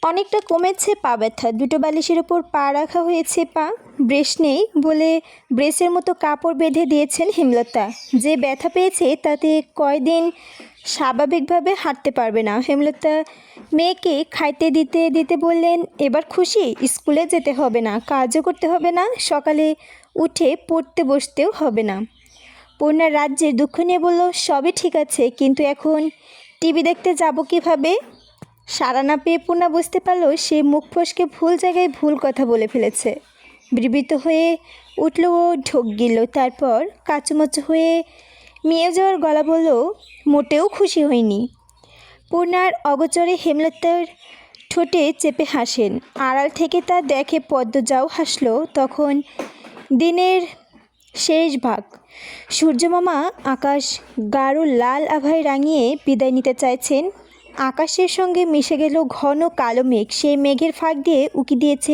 অনেকটা কমেছে পা ব্যথা। দুটো বালিশের ওপর পা রাখা হয়েছে। পা ব্রেস নেই বলে ব্রেসের মতো কাপড় বেঁধে দিয়েছেন হেমলতা। যে ব্যথা পেয়েছে তাতে কয়দিন স্বাভাবিকভাবে হাঁটতে পারবে না। হেমলতা মেয়েকে খাইতে দিতে দিতে বললেন, এবার খুশি? স্কুলে যেতে হবে না, কাজও করতে হবে না, সকালে উঠে পড়তে বসতেও হবে না। পূর্ণার রাজ্যের দুঃখ নিয়ে বলল, সবই ঠিক আছে, কিন্তু এখন টিভি দেখতে যাব কিভাবে? সাড়া না পেয়ে পূর্ণা বুঝতে পারল সে মুখ ফসকে ভুল জায়গায় ভুল কথা বলে ফেলেছে। বিড়বিড় হয়ে উঠল ও ঢোক গিলল। তারপর কাচুমাচু হয়ে মিয়ে যাওয়ার গলা বলল, মোটেও খুশি হয়নি। পূর্ণার অগোচরে হেমলতার ঠোঁটে চেপে হাসেন। আড়াল থেকে তা দেখে পদ্মজাও হাসল। তখন দিনের শেষ ভাগ। সূর্যমামা আকাশ গাঢ় লাল আভায় রাঙিয়ে বিদায় নিতে চাইছেন। আকাশের সঙ্গে মিশে গেল ঘন কালো মেঘ। সেই মেঘের ফাঁক দিয়ে উকি দিয়েছে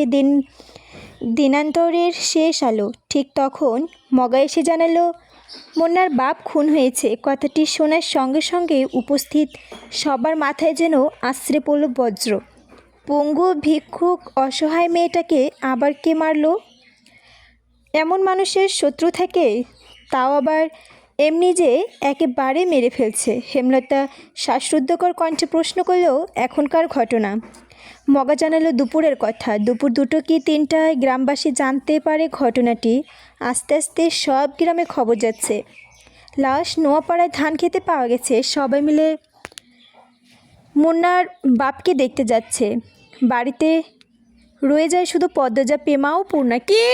দিনান্তরের শেষ আলো। ঠিক তখন মগা এসে জানালো, মুন্নার বাপ খুন হয়েছে। কথাটি শোনার সঙ্গে সঙ্গে উপস্থিত সবার মাথায় যেন আছড়ে পড়ল বজ্র। পঙ্গু ভিক্ষুক অসহায় মেয়েটাকে আবার কে মারল? এমন মানুষের শত্রু থাকে, তাও আবার এমনি যে একেবারে মেরে ফেলছে। হেমলতা শ্বাসরুদ্ধকর কণ্ঠে প্রশ্ন করল, এখনকার ঘটনা? মগা জানালো দুপুরের কথা। দুপুর 2টো কি 3টায় গ্রামবাসী জানতে পারে ঘটনাটি। আস্তে আস্তে সব গ্রামে খবর যাচ্ছে। লাশ নোয়াপাড়ায় ধান খেতে পাওয়া গেছে। সবাই মিলে মুন্নার বাপকে দেখতে যাচ্ছে। বাড়িতে রয়ে যায় শুধু পদ্মজা, পেমা ও পূর্ণা। কি?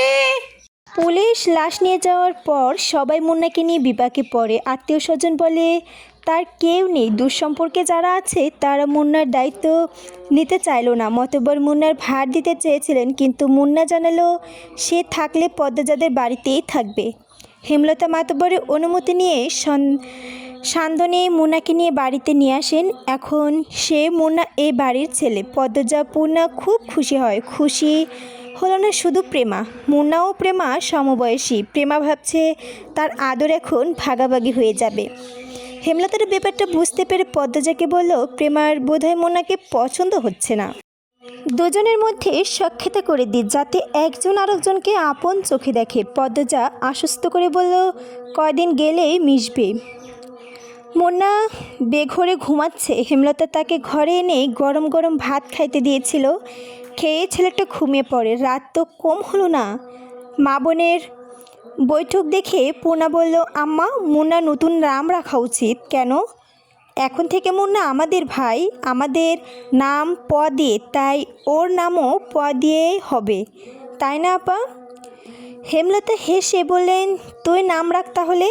পুলিশ লাশ নিয়ে যাওয়ার পর সবাই মুন্নাকে নিয়ে বিপাকে পড়ে। আত্মীয় স্বজন বলে তার কেউ নেই। দুঃসম্পর্কে যারা আছে তারা মুন্নার দায়িত্ব নিতে চাইল না। মতবর মুন্নার ভার দিতে চেয়েছিলেন, কিন্তু মুন্না জানালো সে থাকলে পদ্মজাদের বাড়িতেই থাকবে। হেমলতা মাতবরের অনুমতি নিয়ে সান্দনে মুন্নাকে নিয়ে বাড়িতে নিয়ে আসেন। এখন সে মুন্না এই বাড়ির ছেলে। পদ্মজা পূর্ণা খুব খুশি হয়। খুশি হলো না শুধু প্রেমা, মুন্না ও প্রেমা সমবয়সী। প্রেমা ভাবছে তার আদর এখন ভাগাভাগি হয়ে যাবে। হেমলতার ব্যাপারটা বুঝতে পেরে পদ্মজাকে বলল, প্রেমার বোধহয় মুন্নাকে পছন্দ হচ্ছে না। দুজনের মধ্যে সাক্ষাৎ করে দিই, যাতে একজন আরেকজনকে আপন চোখে দেখে। পদ্মজা আশ্বস্ত করে বলল, কয়দিন গেলেই মিশবে। মুন্না বেঘরে ঘুমাচ্ছে। হেমলতা তাকে ঘরে এনে গরম গরম ভাত খাইতে দিয়েছিল। খেয়ে ছেলেটা ঘুমিয়ে পড়ে। রাত তো কম হলো না। মা বোনের বৈঠক দেখে পূর্ণা বলল, আম্মা, মুন্না নতুন নাম রাখা উচিত। কেন? এখন থেকে মুন্না আমাদের ভাই, আমাদের নাম প দিয়ে, তাই ওর নামও প দিয়েই হবে, তাই না আপা? হেমলতা হেসে বললেন, তুই নাম রাখ তাহলে।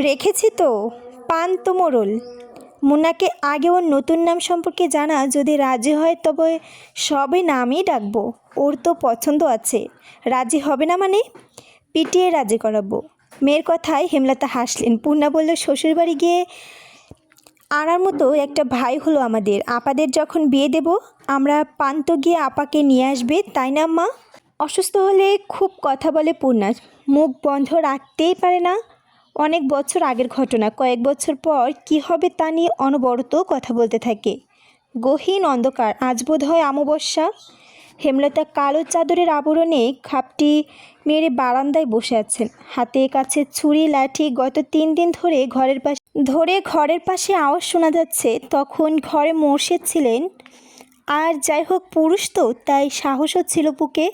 রেখেছি তো, পান্ত মোড়ল। মুন্নাকে আগে ওর নতুন নাম সম্পর্কে জানা। যদি রাজি হয় তবে সবই নামই ডাকবো। ওর তো পছন্দ আছে। রাজি হবে না মানে? পিটিয়ে রাজি করাবো। মেয়ের কথায় হেমলতা হাসলেন। পূর্ণা বলল, শ্বশুরবাড়ি গিয়ে আনার মতো একটা ভাই হলো আমাদের। আপাদের যখন বিয়ে দেব, আমরা পান্ত গিয়ে আপাকে নিয়ে আসবে, তাই না মা? অসুস্থ হলে খুব কথা বলে পূর্ণা, মুখ বন্ধ রাখতেই পারে না। অনেক বছর আগের ঘটনা। কয়েক বছর পর কি হবে তা নিয়ে অনবরত কথা বলতে থাকে। গহীন অন্ধকার। আজ বোধ হয় অমাবস্যা। হেমলতা কালো চাদরের আবরণে খাপটি মেরে বারান্দায় বসে আছেন। হাতে কাছে ছুরি লাঠি। গত 3 দিন ধরে ঘরের পাশে আওয়াজ শোনা যাচ্ছে। তখন ঘরে মোর্শেদ ছিলেন। আর যাই হোক, পুরুষ তো, তাই সাহসও ছিল বুকে।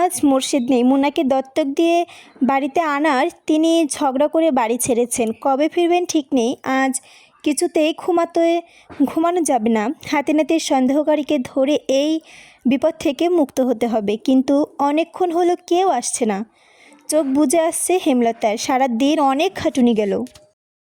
আজ মোর্শেদ নেই। মুন্নাকে দত্তক দিয়ে বাড়িতে আনার তিনি ঝগড়া করে বাড়ি ছেড়েছেন। কবে ফিরবেন ঠিক নেই। আজ কিছুতেই ঘুমানো যাবে না। হাতে নাতে সন্দেহকারীকে ধরে এই বিপদ থেকে মুক্ত হতে হবে। কিন্তু অনেকক্ষণ হলো কেউ আসছে না। চোখ বুজে আসছে হেমলতার। সারা দিন অনেক খাটুনি গেল।